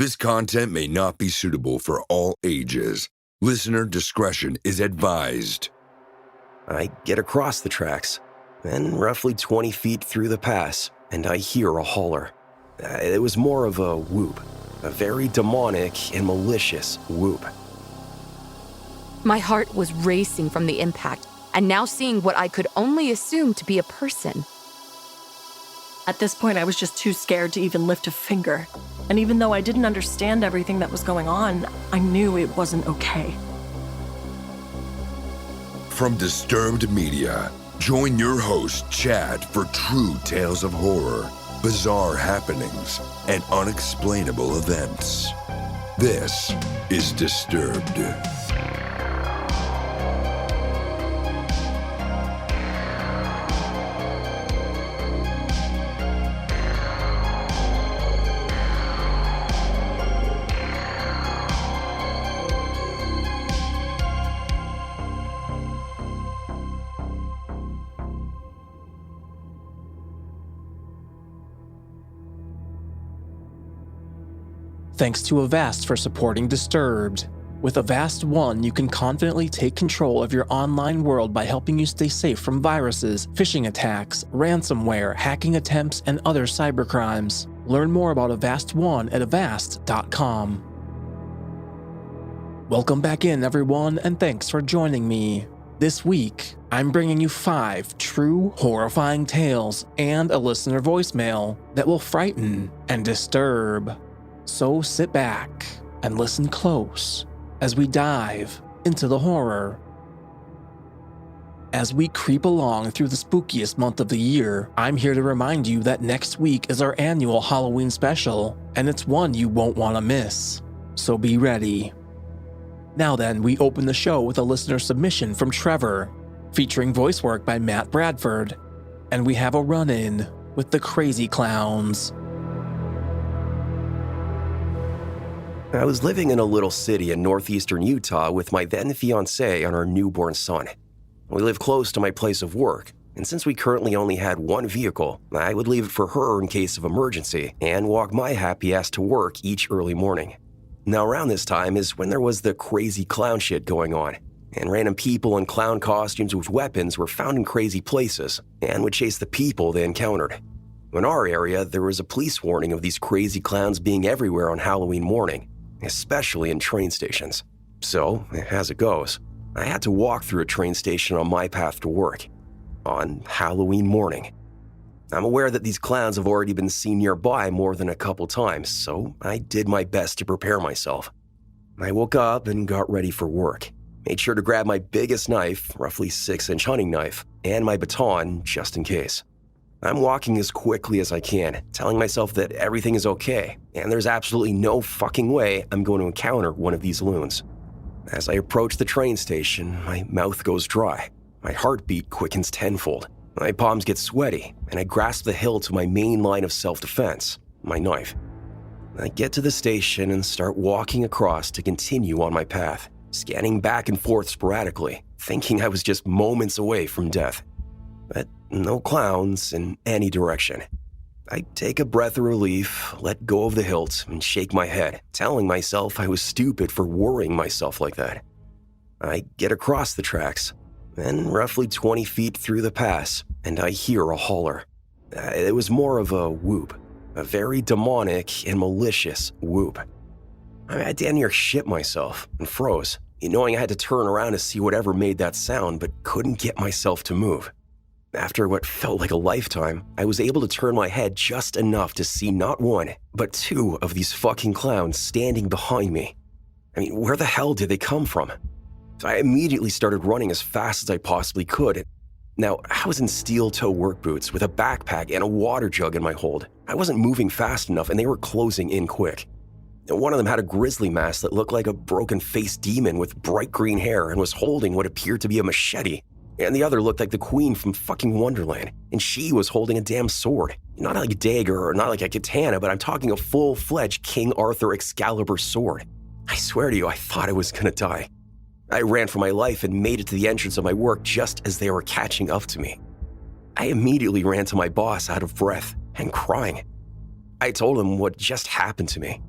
This content may not be suitable for all ages. Listener discretion is advised. I get across the tracks, then roughly 20 feet through the pass, and I hear a holler. It was more of a whoop, a very demonic and malicious whoop. My heart was racing from the impact, and now seeing what I could only assume to be a person. At this point, I was just too scared to even lift a finger. And even though I didn't understand everything that was going on, I knew it wasn't okay. From Disturbed Media, join your host, Chad, for true tales of horror, bizarre happenings, and unexplainable events. This is Disturbed. Thanks to Avast for supporting Disturbed. With Avast One, you can confidently take control of your online world by helping you stay safe from viruses, phishing attacks, ransomware, hacking attempts, and other cybercrimes. Learn more about Avast One at avast.com. Welcome back in, everyone, and thanks for joining me. This week, I'm bringing you 5 true, horrifying tales and a listener voicemail that will frighten and disturb. So sit back and listen close as we dive into the horror. As we creep along through the spookiest month of the year, I'm here to remind you that next week is our annual Halloween special, and it's one you won't want to miss. So be ready. Now then, we open the show with a listener submission from Trevor, featuring voice work by Matt Bradford, and we have a run-in with the Crazed Clowns. I was living in a little city in northeastern Utah with my then-fiancée and our newborn son. We live close to my place of work, and since we currently only had one vehicle, I would leave it for her in case of emergency and walk my happy ass to work each early morning. Now around this time is when there was the crazy clown shit going on, and random people in clown costumes with weapons were found in crazy places and would chase the people they encountered. In our area, there was a police warning of these crazy clowns being everywhere on Halloween morning, especially in train stations. So, as it goes, I had to walk through a train station on my path to work on Halloween morning. I'm aware that these clowns have already been seen nearby more than a couple times, so I did my best to prepare myself. I woke up and got ready for work. Made sure to grab my biggest knife, roughly 6-inch hunting knife, and my baton just in case. I'm walking as quickly as I can, telling myself that everything is okay, and there's absolutely no fucking way I'm going to encounter one of these loons. As I approach the train station, my mouth goes dry. My heartbeat quickens tenfold. My palms get sweaty, and I grasp the hilt of my main line of self-defense, my knife. I get to the station and start walking across to continue on my path, scanning back and forth sporadically, thinking I was just moments away from death. But no clowns in any direction. I take a breath of relief, let go of the hilt, and shake my head, telling myself I was stupid for worrying myself like that. I get across the tracks, then roughly 20 feet through the pass, and I hear a holler. It was more of a whoop, a very demonic and malicious whoop. I damn near shit myself and froze, knowing I had to turn around to see whatever made that sound, but couldn't get myself to move. After what felt like a lifetime, I was able to turn my head just enough to see not one, but 2 of these fucking clowns standing behind me. I mean, where the hell did they come from? So I immediately started running as fast as I possibly could. Now, I was in steel-toe work boots with a backpack and a water jug in my hold. I wasn't moving fast enough, and they were closing in quick. And one of them had a grizzly mask that looked like a broken-faced demon with bright green hair and was holding what appeared to be a machete. And the other looked like the queen from fucking Wonderland, and she was holding a damn sword. Not like a dagger or not like a katana, but I'm talking a full-fledged King Arthur Excalibur sword. I swear to you, I thought I was gonna die. I ran for my life and made it to the entrance of my work just as they were catching up to me. I immediately ran to my boss out of breath and crying. I told him what just happened to me.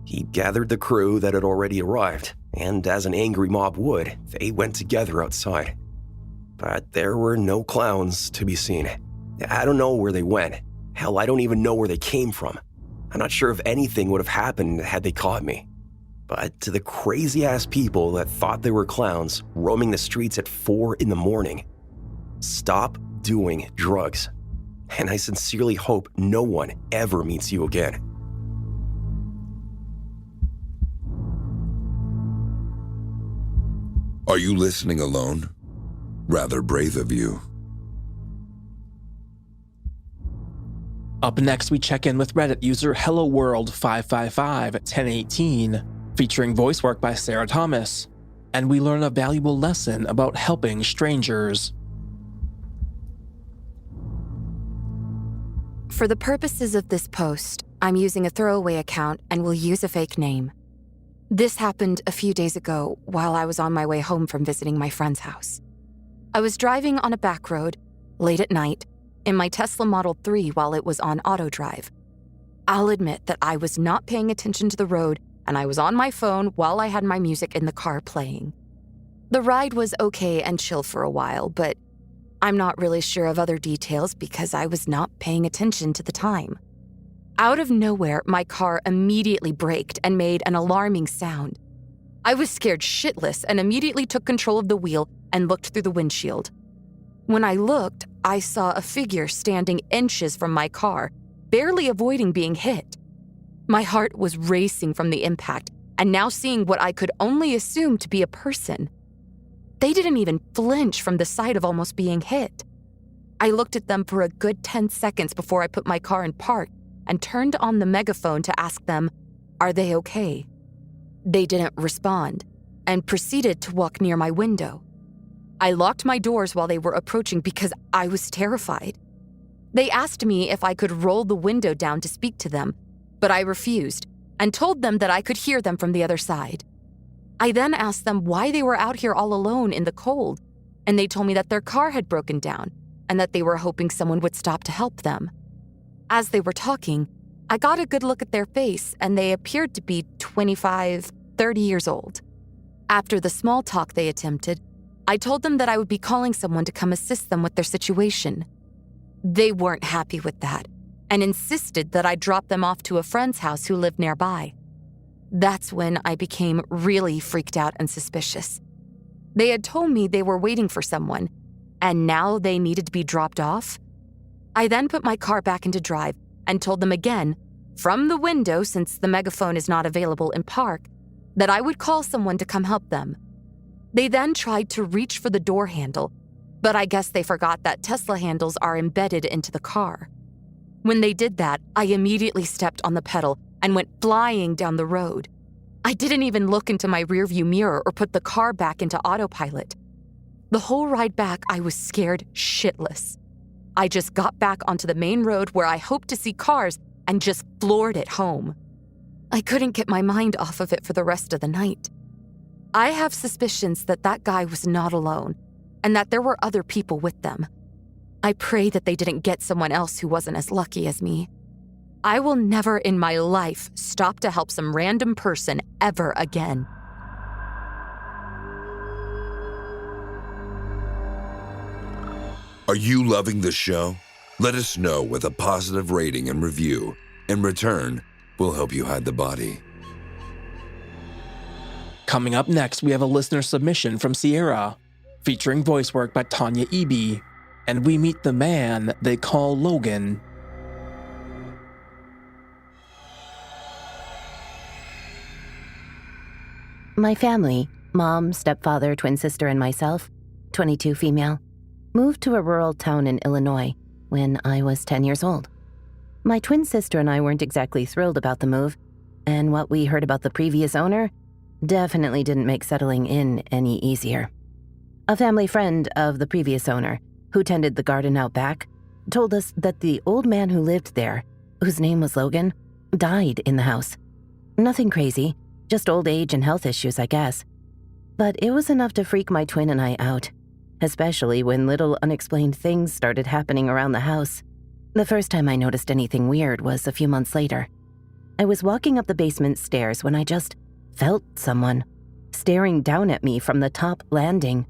He gathered the crew that had already arrived, and as an angry mob would, they went together outside. But there were no clowns to be seen. I don't know where they went. Hell, I don't even know where they came from. I'm not sure if anything would have happened had they caught me. But to the crazy-ass people that thought they were clowns roaming the streets at 4 a.m, stop doing drugs. And I sincerely hope no one ever meets you again. Are you listening alone? Rather brave of you. Up next, we check in with Reddit user HelloWorld5551018, featuring voice work by Sarah Thomas, and we learn a valuable lesson about helping strangers. For the purposes of this post, I'm using a throwaway account and will use a fake name. This happened a few days ago while I was on my way home from visiting my friend's house. I was driving on a back road, late at night, in my Tesla Model 3 while it was on auto drive. I'll admit that I was not paying attention to the road and I was on my phone while I had my music in the car playing. The ride was okay and chill for a while, but I'm not really sure of other details because I was not paying attention to the time. Out of nowhere, my car immediately braked and made an alarming sound. I was scared shitless and immediately took control of the wheel and looked through the windshield. When I looked, I saw a figure standing inches from my car, barely avoiding being hit. My heart was racing from the impact, and now seeing what I could only assume to be a person. They didn't even flinch from the sight of almost being hit. I looked at them for a good 10 seconds before I put my car in park and turned on the megaphone to ask them, "Are they okay?" They didn't respond and proceeded to walk near my window. I locked my doors while they were approaching because I was terrified. They asked me if I could roll the window down to speak to them, but I refused and told them that I could hear them from the other side. I then asked them why they were out here all alone in the cold, and they told me that their car had broken down and that they were hoping someone would stop to help them. As they were talking, I got a good look at their face, and they appeared to be 25, 30 years old. After the small talk they attempted, I told them that I would be calling someone to come assist them with their situation. They weren't happy with that and insisted that I drop them off to a friend's house who lived nearby. That's when I became really freaked out and suspicious. They had told me they were waiting for someone, and now they needed to be dropped off. I then put my car back into drive and told them again, from the window since the megaphone is not available in park, that I would call someone to come help them. They then tried to reach for the door handle, but I guess they forgot that Tesla handles are embedded into the car. When they did that, I immediately stepped on the pedal and went flying down the road. I didn't even look into my rearview mirror or put the car back into autopilot. The whole ride back, I was scared shitless. I just got back onto the main road where I hoped to see cars and just floored it home. I couldn't get my mind off of it for the rest of the night. I have suspicions that that guy was not alone and that there were other people with them. I pray that they didn't get someone else who wasn't as lucky as me. I will never in my life stop to help some random person ever again. Are you loving the show? Let us know with a positive rating and review. In return, we'll help you hide the body. Coming up next, we have a listener submission from Sierra, featuring voice work by Tanya Eby, and we meet the man they call Logan. My family, mom, stepfather, twin sister, and myself, 22 female, moved to a rural town in Illinois when I was 10 years old. My twin sister and I weren't exactly thrilled about the move, and what we heard about the previous owner definitely didn't make settling in any easier. A family friend of the previous owner, who tended the garden out back, told us that the old man who lived there, whose name was Logan, died in the house. Nothing crazy, just old age and health issues, I guess. But it was enough to freak my twin and I out, especially when little unexplained things started happening around the house. The first time I noticed anything weird was a few months later. I was walking up the basement stairs when I just felt someone staring down at me from the top landing.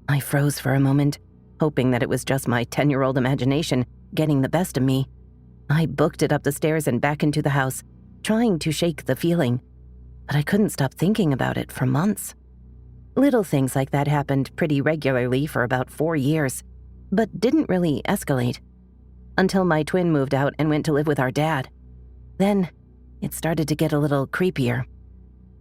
I froze for a moment, hoping that it was just my 10-year-old imagination getting the best of me. I booked it up the stairs and back into the house, trying to shake the feeling, but I couldn't stop thinking about it for months. Little things like that happened pretty regularly for about 4 years, but didn't really escalate until my twin moved out and went to live with our dad. Then it started to get a little creepier.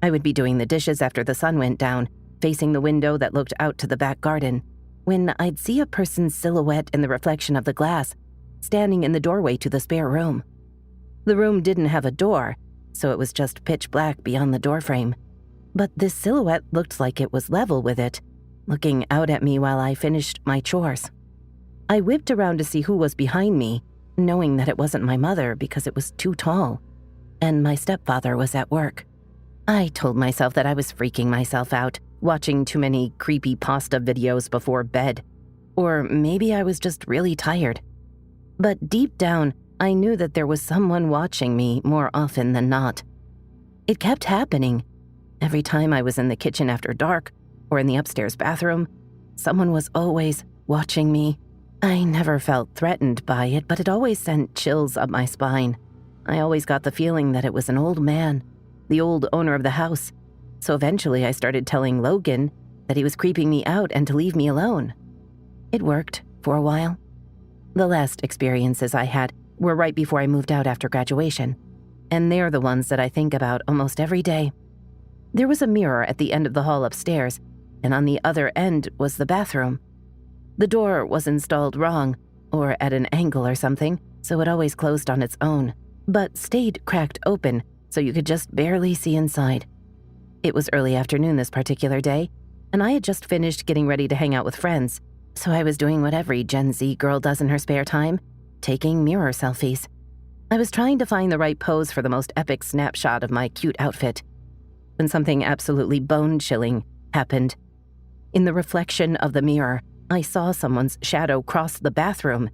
I would be doing the dishes after the sun went down, facing the window that looked out to the back garden, when I'd see a person's silhouette in the reflection of the glass, standing in the doorway to the spare room. The room didn't have a door, so it was just pitch black beyond the doorframe. But this silhouette looked like it was level with it, looking out at me while I finished my chores. I whipped around to see who was behind me, knowing that it wasn't my mother because it was too tall, and my stepfather was at work. I told myself that I was freaking myself out, watching too many creepy pasta videos before bed, or maybe I was just really tired. But deep down, I knew that there was someone watching me more often than not. It kept happening. Every time I was in the kitchen after dark or in the upstairs bathroom, someone was always watching me. I never felt threatened by it, but it always sent chills up my spine. I always got the feeling that it was an old man, the old owner of the house. So eventually I started telling Logan that he was creeping me out and to leave me alone. It worked for a while. The last experiences I had were right before I moved out after graduation, and they're the ones that I think about almost every day. There was a mirror at the end of the hall upstairs, and on the other end was the bathroom. The door was installed wrong, or at an angle or something, so it always closed on its own, but stayed cracked open so you could just barely see inside. It was early afternoon this particular day, and I had just finished getting ready to hang out with friends, so I was doing what every Gen Z girl does in her spare time, taking mirror selfies. I was trying to find the right pose for the most epic snapshot of my cute outfit, when something absolutely bone-chilling happened. In the reflection of the mirror, I saw someone's shadow cross the bathroom.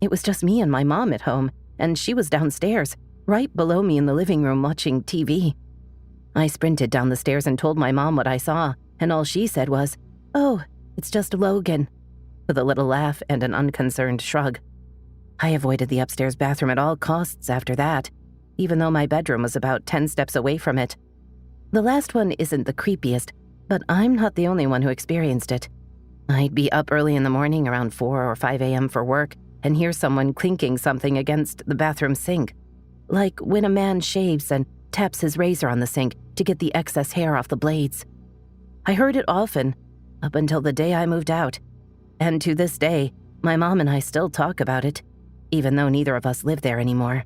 It was just me and my mom at home, and she was downstairs, right below me in the living room watching TV. I sprinted down the stairs and told my mom what I saw, and all she said was, "Oh, it's just Logan," with a little laugh and an unconcerned shrug. I avoided the upstairs bathroom at all costs after that, even though my bedroom was about 10 steps away from it. The last one isn't the creepiest, but I'm not the only one who experienced it. I'd be up early in the morning around 4 or 5 a.m. for work and hear someone clinking something against the bathroom sink, like when a man shaves and taps his razor on the sink to get the excess hair off the blades. I heard it often, up until the day I moved out, and to this day, my mom and I still talk about it, even though neither of us live there anymore.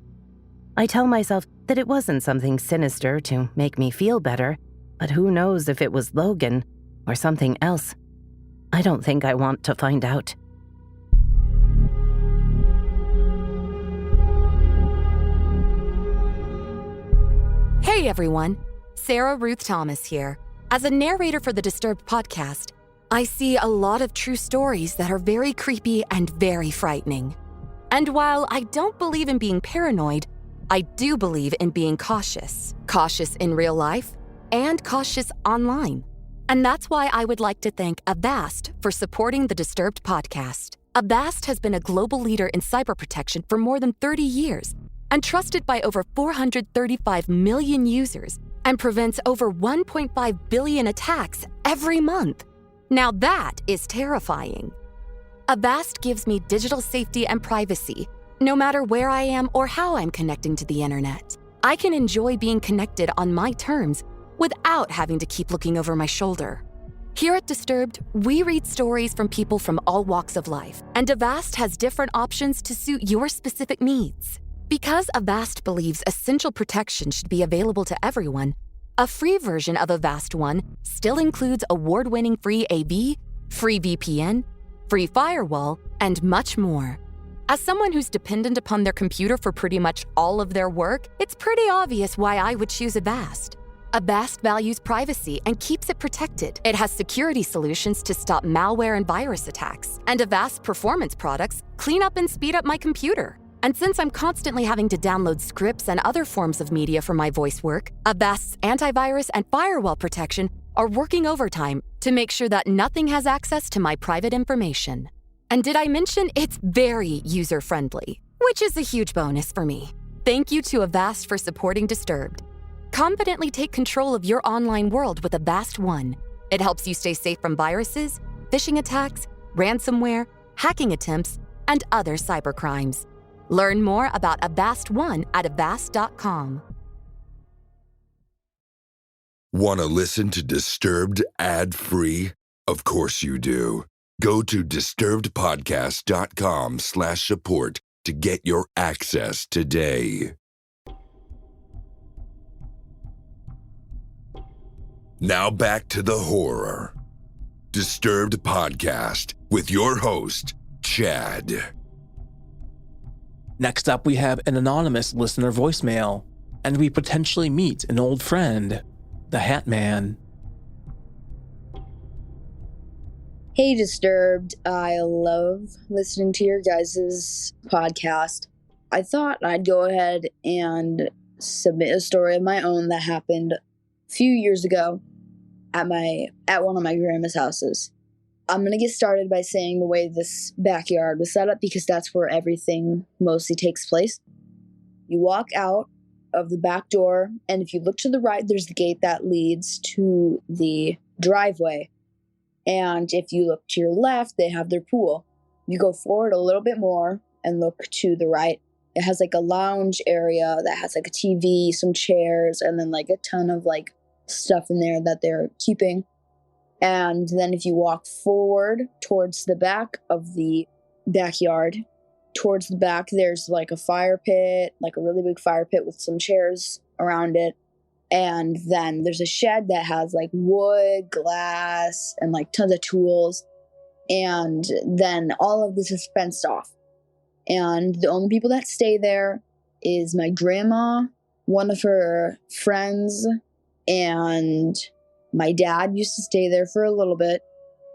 I tell myself that it wasn't something sinister to make me feel better, but who knows if it was Logan or something else. I don't think I want to find out. Hey everyone, Sarah Ruth Thomas here. As a narrator for the Disturbed podcast, I see a lot of true stories that are very creepy and very frightening. And while I don't believe in being paranoid, I do believe in being cautious. Cautious in real life and cautious online. And that's why I would like to thank Avast for supporting the Disturbed podcast. Avast has been a global leader in cyber protection for more than 30 years and trusted by over 435 million users and prevents over 1.5 billion attacks every month. Now that is terrifying. Avast gives me digital safety and privacy, no matter where I am or how I'm connecting to the internet. I can enjoy being connected on my terms without having to keep looking over my shoulder. Here at Disturbed, we read stories from people from all walks of life, and Avast has different options to suit your specific needs. Because Avast believes essential protection should be available to everyone, a free version of Avast One still includes award-winning free AV, free VPN, free firewall, and much more. As someone who's dependent upon their computer for pretty much all of their work, it's pretty obvious why I would choose Avast. Avast values privacy and keeps it protected. It has security solutions to stop malware and virus attacks, and Avast performance products clean up and speed up my computer. And since I'm constantly having to download scripts and other forms of media for my voice work, Avast's antivirus and firewall protection are working overtime to make sure that nothing has access to my private information. And did I mention it's very user-friendly, which is a huge bonus for me. Thank you to Avast for supporting Disturbed. Confidently take control of your online world with Avast One. It helps you stay safe from viruses, phishing attacks, ransomware, hacking attempts, and other cybercrimes. Learn more about Avast One at avast.com. Want to listen to Disturbed ad-free? Of course you do. Go to disturbedpodcast.com/support to get your access today. Now back to the horror. Disturbed Podcast with your host, Chad. Next up, we have an anonymous listener voicemail, and we potentially meet an old friend, the Hat Man. Hey, Disturbed. I love listening to your guys' podcast. I thought I'd go ahead and submit a story of my own that happened a few years ago at one of my grandma's houses. I'm going to get started by saying the way this backyard was set up because that's where everything mostly takes place. You walk out of the back door, and if you look to the right, there's the gate that leads to the driveway. And if you look to your left, they have their pool. You go forward a little bit more and look to the right. It has like a lounge area that has like a TV, some chairs, and then like a ton of like stuff in there that they're keeping. And then if you walk forward towards the back of the backyard, towards the back, there's like a fire pit, like a really big fire pit with some chairs around it. And then there's a shed that has like wood, glass, and like tons of tools. And then all of this is fenced off. And the only people that stay there is my grandma, one of her friends, and my dad used to stay there for a little bit.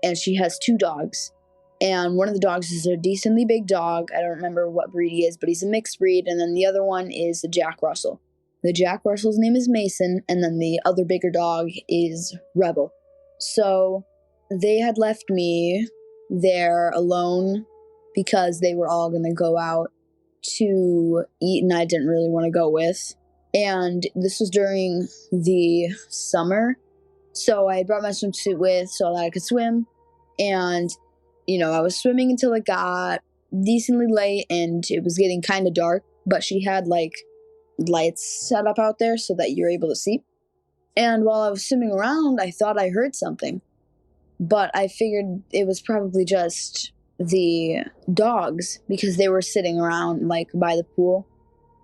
And she has 2 dogs. And one of the dogs is a decently big dog. I don't remember what breed he is, but he's a mixed breed. And then the other one is a Jack Russell. The Jack Russell's name is Mason, and then the other bigger dog is Rebel. So they had left me there alone because they were all going to go out to eat, and I didn't really want to go with. And this was during the summer, so I brought my swimsuit with so that I could swim. And, I was swimming until it got decently late, and it was getting kind of dark, but she had, lights set up out there so that you're able to see. And while I was swimming around, I thought I heard something, but I figured it was probably just the dogs because they were sitting around by the pool,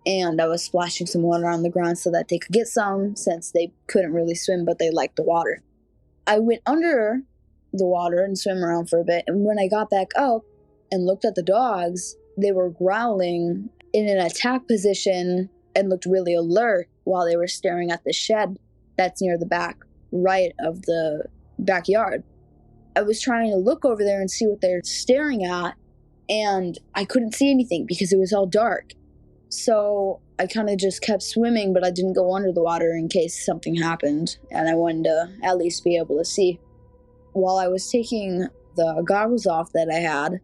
and I was splashing some water on the ground so that they could get some since they couldn't really swim, but they liked the water. I went under the water and swam around for a bit, and when I got back up and looked at the dogs, they were growling in an attack position and looked really alert while they were staring at the shed that's near the back right of the backyard. I was trying to look over there and see what they're staring at, and I couldn't see anything because it was all dark. So I kind of just kept swimming, but I didn't go under the water in case something happened, and I wanted to at least be able to see. While I was taking the goggles off that I had,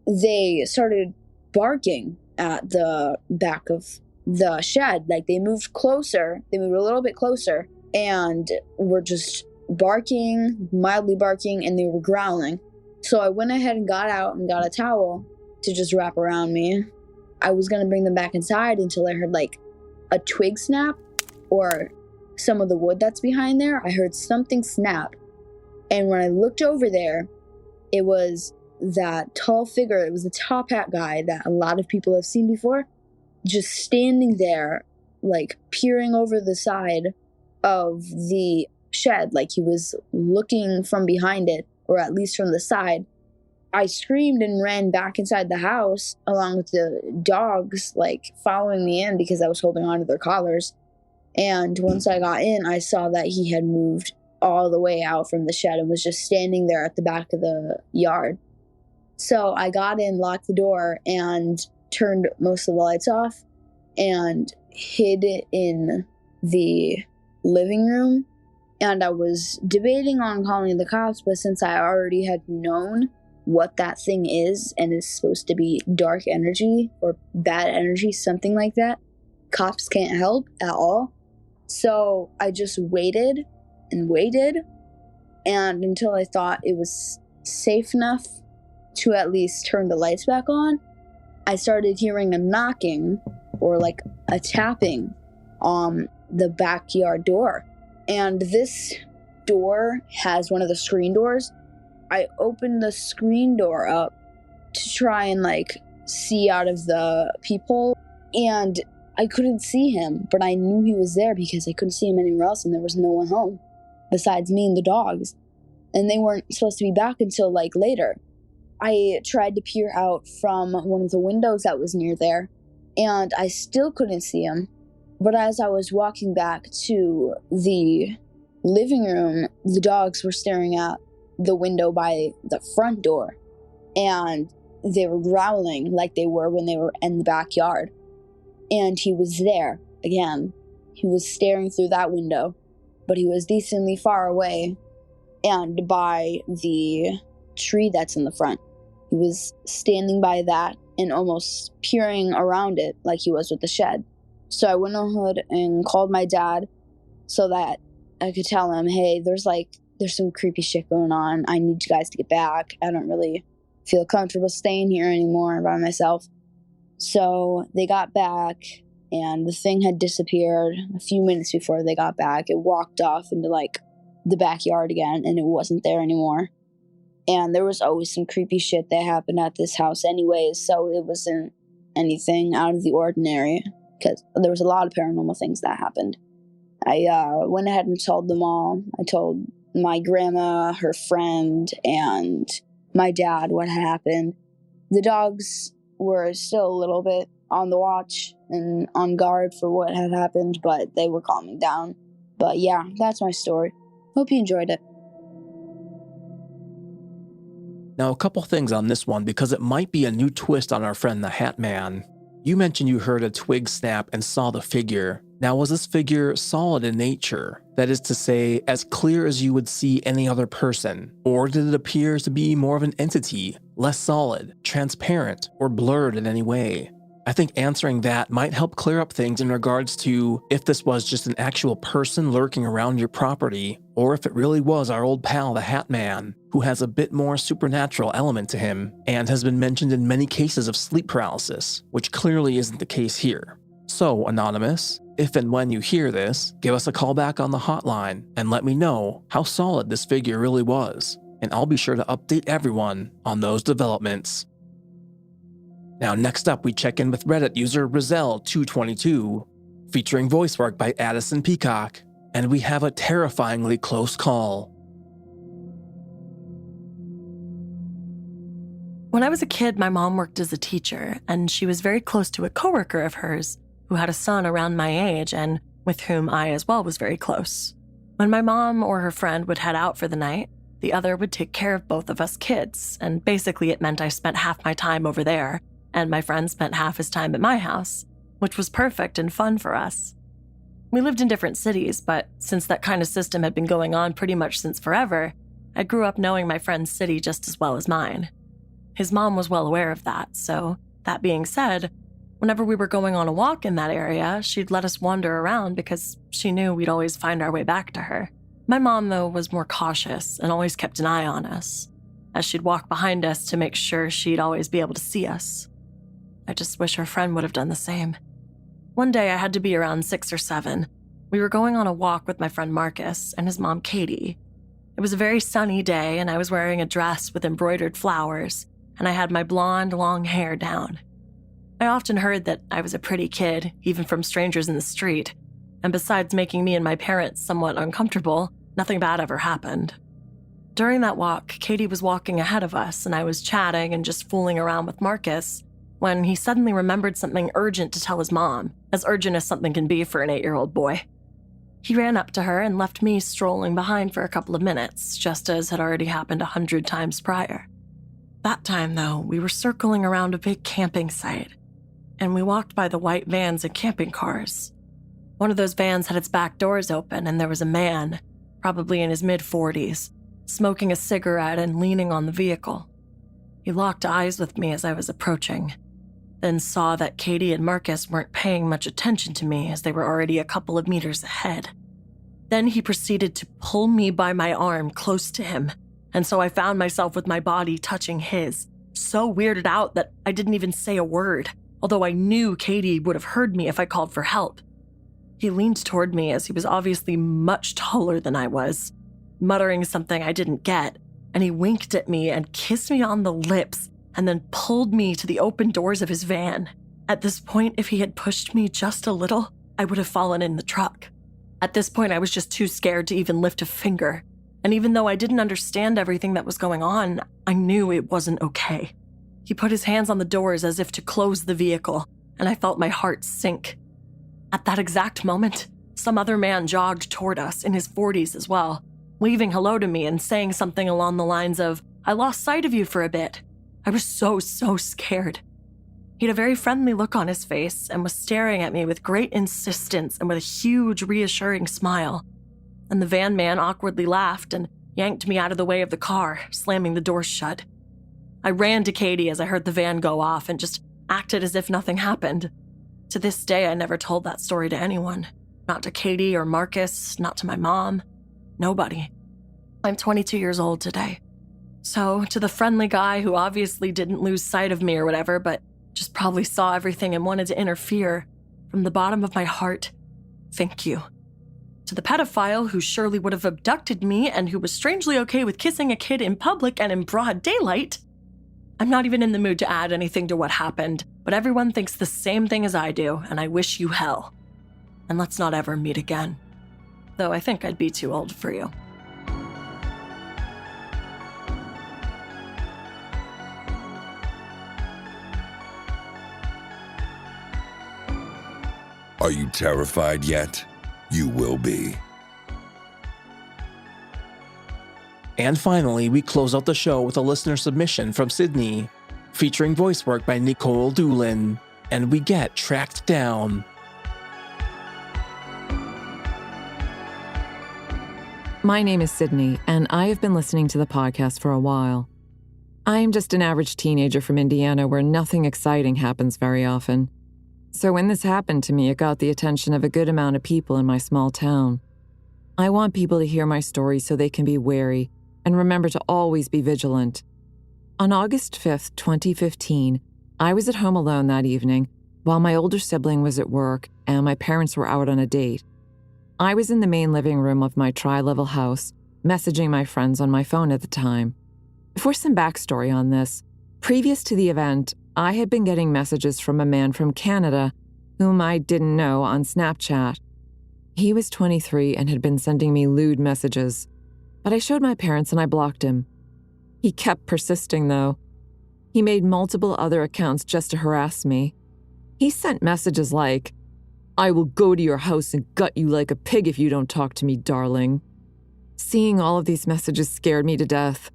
they started barking at the back of the shed. They moved closer. They moved a little bit closer and were just barking, mildly barking, and they were growling. So I went ahead and got out and got a towel to just wrap around me. I was going to bring them back inside until I heard a twig snap or some of the wood that's behind there. I heard something snap. And when I looked over there, it was that tall figure. It was the top hat guy that a lot of people have seen before, just standing there, peering over the side of the shed, like he was looking from behind it, or at least from the side. I screamed and ran back inside the house, along with the dogs, following me in because I was holding on to their collars. And once I got in, I saw that he had moved all the way out from the shed and was just standing there at the back of the yard. So I got in, locked the door, and turned most of the lights off and hid in the living room. And I was debating on calling the cops, but since I already had known what that thing is and is supposed to be dark energy or bad energy, something like that, cops can't help at all. So I just waited and waited, and until I thought it was safe enough to at least turn the lights back on, I started hearing a knocking or like a tapping on the backyard door. And this door has one of the screen doors. I opened the screen door up to try and like see out of the peephole, and I couldn't see him, but I knew he was there because I couldn't see him anywhere else and there was no one home besides me and the dogs. And they weren't supposed to be back until like later. I tried to peer out from one of the windows that was near there, and I still couldn't see him. But as I was walking back to the living room, the dogs were staring at the window by the front door, and they were growling like they were when they were in the backyard. And he was there again. He was staring through that window, but he was decently far away and by the tree that's in the front. He was standing by that and almost peering around it like he was with the shed. So I went ahead and called my dad so that I could tell him, hey, there's some creepy shit going on. I need you guys to get back. I don't really feel comfortable staying here anymore by myself. So they got back, and the thing had disappeared a few minutes before they got back. It walked off into like the backyard again, and it wasn't there anymore. And there was always some creepy shit that happened at this house anyways, so it wasn't anything out of the ordinary, because there was a lot of paranormal things that happened. I went ahead and told them all. I told my grandma, her friend, and my dad what had happened. The dogs were still a little bit on the watch and on guard for what had happened, but they were calming down. But yeah, that's my story. Hope you enjoyed it. Now, a couple things on this one, because it might be a new twist on our friend the Hat Man. You mentioned you heard a twig snap and saw the figure. Now, was this figure solid in nature? That is to say, as clear as you would see any other person? Or did it appear to be more of an entity, less solid, transparent, or blurred in any way? I think answering that might help clear up things in regards to if this was just an actual person lurking around your property, or if it really was our old pal the Hat Man, who has a bit more supernatural element to him, and has been mentioned in many cases of sleep paralysis, which clearly isn't the case here. So, Anonymous, if and when you hear this, give us a call back on the hotline and let me know how solid this figure really was, and I'll be sure to update everyone on those developments. Now, next up, we check in with Reddit user Rizell222, featuring voice work by Addison Peacock, and we have a terrifyingly close call. When I was a kid, my mom worked as a teacher, and she was very close to a coworker of hers who had a son around my age and with whom I as well was very close. When my mom or her friend would head out for the night, the other would take care of both of us kids, and basically it meant I spent half my time over there, and my friend spent half his time at my house, which was perfect and fun for us. We lived in different cities, but since that kind of system had been going on pretty much since forever, I grew up knowing my friend's city just as well as mine. His mom was well aware of that, so that being said, whenever we were going on a walk in that area, she'd let us wander around because she knew we'd always find our way back to her. My mom, though, was more cautious and always kept an eye on us, as she'd walk behind us to make sure she'd always be able to see us. I just wish her friend would have done the same. One day I had to be around 6 or 7. We were going on a walk with my friend Marcus and his mom Katie. It was a very sunny day and I was wearing a dress with embroidered flowers, and I had my blonde, long hair down. I often heard that I was a pretty kid, even from strangers in the street, and besides making me and my parents somewhat uncomfortable, nothing bad ever happened. During that walk, Katie was walking ahead of us and I was chatting and just fooling around with Marcus when he suddenly remembered something urgent to tell his mom, as urgent as something can be for an 8-year-old boy. He ran up to her and left me strolling behind for a couple of minutes, just as had already happened 100 times prior. That time, though, we were circling around a big camping site, and we walked by the white vans and camping cars. One of those vans had its back doors open, and there was a man, probably in his mid-40s, smoking a cigarette and leaning on the vehicle. He locked eyes with me as I was approaching, then saw that Katie and Marcus weren't paying much attention to me as they were already a couple of meters ahead. Then he proceeded to pull me by my arm close to him, and so I found myself with my body touching his, so weirded out that I didn't even say a word, although I knew Katie would have heard me if I called for help. He leaned toward me as he was obviously much taller than I was, muttering something I didn't get, and he winked at me and kissed me on the lips and then pulled me to the open doors of his van. At this point, if he had pushed me just a little, I would have fallen in the truck. At this point, I was just too scared to even lift a finger, and even though I didn't understand everything that was going on, I knew it wasn't okay. He put his hands on the doors as if to close the vehicle, and I felt my heart sink. At that exact moment, some other man jogged toward us, in his 40s as well, waving hello to me and saying something along the lines of, "I lost sight of you for a bit." I was so scared. He had a very friendly look on his face and was staring at me with great insistence and with a huge, reassuring smile. And the van man awkwardly laughed and yanked me out of the way of the car, slamming the doors shut. I ran to Katie as I heard the van go off and just acted as if nothing happened. To this day, I never told that story to anyone. Not to Katie or Marcus, not to my mom. Nobody. I'm 22 years old today. So, to the friendly guy who obviously didn't lose sight of me or whatever, but just probably saw everything and wanted to interfere, from the bottom of my heart, thank you. To the pedophile who surely would have abducted me and who was strangely okay with kissing a kid in public and in broad daylight, I'm not even in the mood to add anything to what happened, but everyone thinks the same thing as I do, and I wish you hell. And let's not ever meet again. Though I think I'd be too old for you. Are you terrified yet? You will be. And finally, we close out the show with a listener submission from Sydney, featuring voice work by Nikolle Doolin, and we get Tracked Down. My name is Sydney, and I have been listening to the podcast for a while. I am just an average teenager from Indiana where nothing exciting happens very often. So when this happened to me, it got the attention of a good amount of people in my small town. I want people to hear my story so they can be wary and remember to always be vigilant. On August 5th, 2015, I was at home alone that evening while my older sibling was at work and my parents were out on a date. I was in the main living room of my tri-level house, messaging my friends on my phone at the time. For some backstory on this, previous to the event, I had been getting messages from a man from Canada whom I didn't know on Snapchat. He was 23 and had been sending me lewd messages, but I showed my parents and I blocked him. He kept persisting, though. He made multiple other accounts just to harass me. He sent messages like, "I will go to your house and gut you like a pig if you don't talk to me, darling." Seeing all of these messages scared me to death,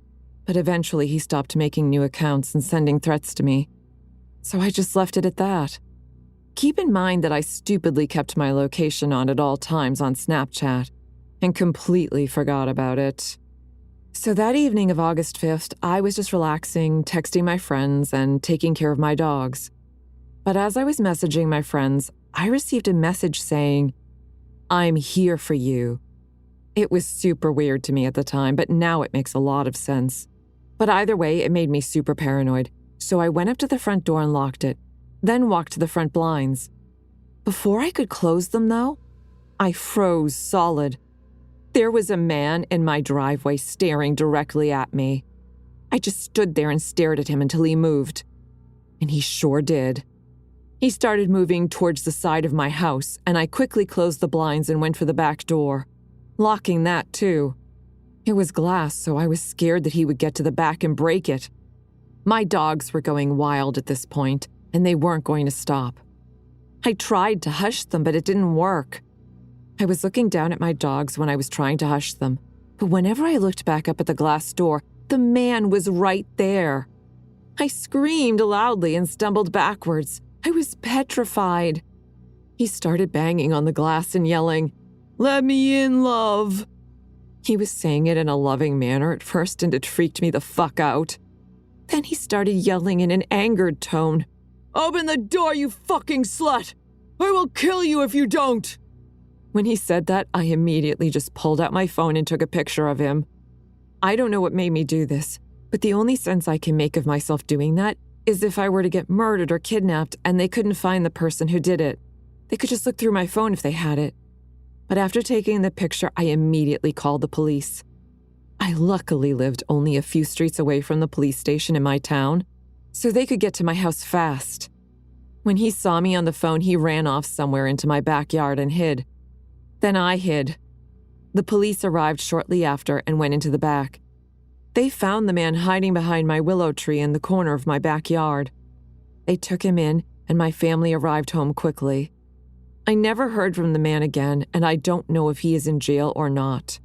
but eventually he stopped making new accounts and sending threats to me. So I just left it at that. Keep in mind that I stupidly kept my location on at all times on Snapchat and completely forgot about it. So that evening of August 5th, I was just relaxing, texting my friends, and taking care of my dogs. But as I was messaging my friends, I received a message saying, "I'm here for you." It was super weird to me at the time, but now it makes a lot of sense. But either way, it made me super paranoid. So I went up to the front door and locked it, then walked to the front blinds. Before I could close them, though, I froze solid. There was a man in my driveway staring directly at me. I just stood there and stared at him until he moved. And he sure did. He started moving towards the side of my house, and I quickly closed the blinds and went for the back door, locking that too. It was glass, so I was scared that he would get to the back and break it. My dogs were going wild at this point, and they weren't going to stop. I tried to hush them, but it didn't work. I was looking down at my dogs when I was trying to hush them, but whenever I looked back up at the glass door, the man was right there. I screamed loudly and stumbled backwards. I was petrified. He started banging on the glass and yelling, "Let me in, love." He was saying it in a loving manner at first, and it freaked me the fuck out. Then he started yelling in an angered tone, "Open the door, you fucking slut! I will kill you if you don't!" When he said that, I immediately just pulled out my phone and took a picture of him. I don't know what made me do this, but the only sense I can make of myself doing that is if I were to get murdered or kidnapped and they couldn't find the person who did it. They could just look through my phone if they had it. But after taking the picture, I immediately called the police. I luckily lived only a few streets away from the police station in my town, so they could get to my house fast. When he saw me on the phone, he ran off somewhere into my backyard and hid. Then I hid. The police arrived shortly after and went into the back. They found the man hiding behind my willow tree in the corner of my backyard. They took him in, and my family arrived home quickly. I never heard from the man again, and I don't know if he is in jail or not.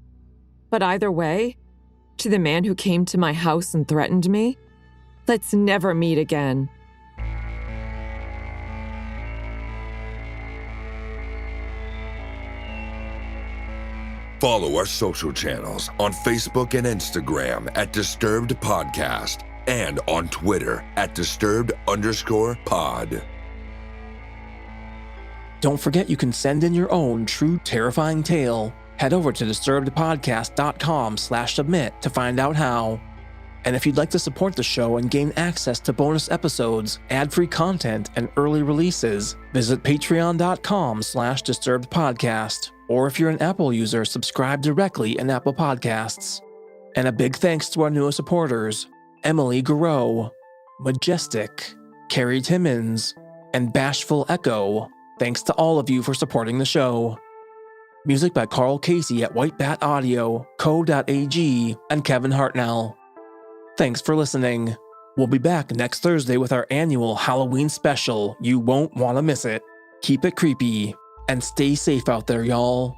But either way, to the man who came to my house and threatened me, let's never meet again. Follow our social channels on Facebook and Instagram at Disturbed Podcast and on Twitter at Disturbed_pod. Don't forget you can send in your own true terrifying tale. Head over to disturbedpodcast.com/submit to find out how. And if you'd like to support the show and gain access to bonus episodes, ad-free content, and early releases, visit patreon.com/disturbedpodcast. Or if you're an Apple user, subscribe directly in Apple Podcasts. And a big thanks to our newest supporters, Emily Garreau, Majestic, Carrie Timmons, and Bashful Echo. Thanks to all of you for supporting the show. Music by Carl Casey at White Bat Audio, Co.ag, and Kevin Hartnell. Thanks for listening. We'll be back next Thursday with our annual Halloween special. You won't want to miss it. Keep it creepy, and stay safe out there, y'all.